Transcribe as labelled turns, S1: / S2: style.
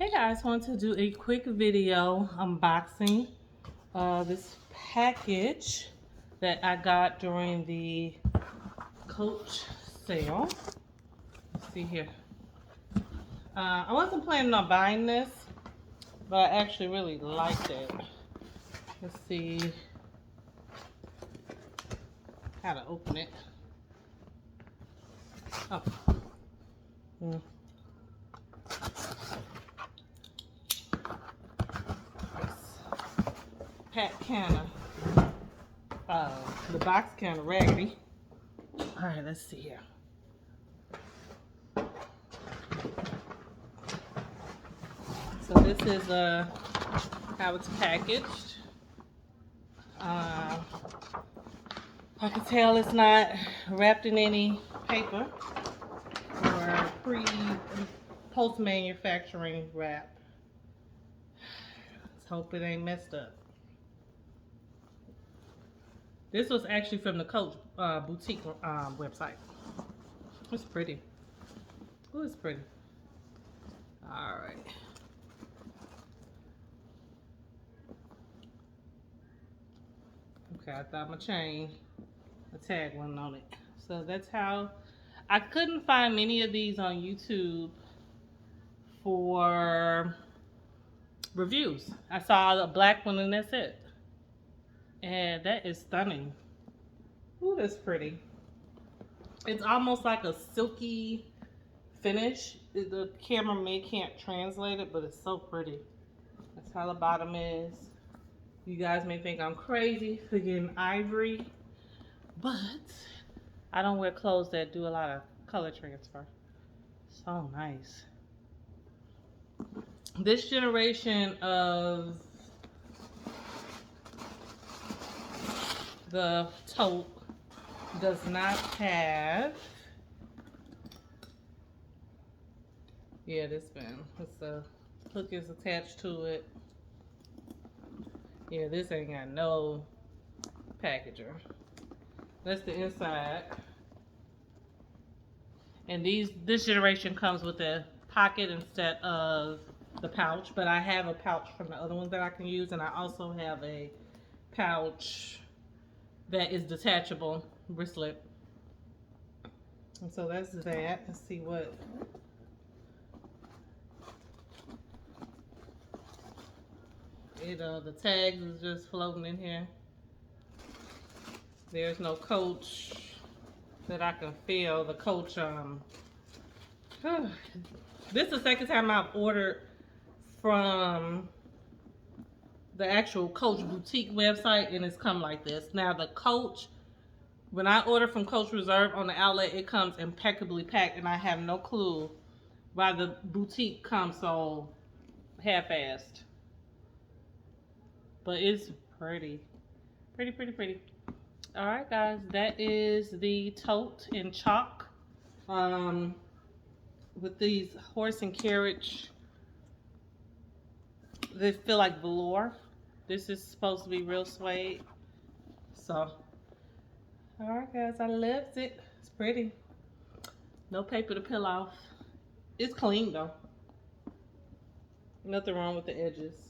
S1: Hey guys, want to do a quick video unboxing this package that I got during the Coach sale. Let's see here. I wasn't planning on buying this, but I actually really liked it. Let's see how to open it. Oh. Pack the box kind of raggedy. All right, let's see here. So this is how it's packaged. I can tell it's not wrapped in any paper or post-manufacturing wrap. Let's hope it ain't messed up. This was actually from the Coach boutique website. It's pretty. Oh, it's pretty. All right. Okay, I thought my chain, a tag went on it. So that's how. I couldn't find many of these on YouTube for reviews. I saw the black one and that's it. And that is stunning. Ooh, that's pretty. It's almost like a silky finish. The cameraman can't translate it, but it's so pretty. That's how the bottom is. You guys may think I'm crazy for getting ivory, but I don't wear clothes that do a lot of color transfer. So nice. This generation of the tote does not have, this one. The hook is attached to it. Yeah, this ain't got no packager. That's the inside. And this generation comes with a pocket instead of the pouch, but I have a pouch from the other ones that I can use, and I also have a pouch that is detachable wristlet. And so that's that. Let's see what. The tags is just floating in here. There's no Coach that I can feel. The Coach, this is the second time I've ordered from the actual Coach boutique website, and it's come like this. Now the Coach, when I order from Coach Reserve on the outlet, it comes impeccably packed, and I have no clue why the boutique comes so half-assed. But it's pretty. Pretty, pretty, pretty. Alright guys, that is the tote in chalk. With these horse and carriage, they feel like velour. This is supposed to be real suede. So, alright guys, I loved it. It's pretty. No paper to peel off. It's clean though. Nothing wrong with the edges.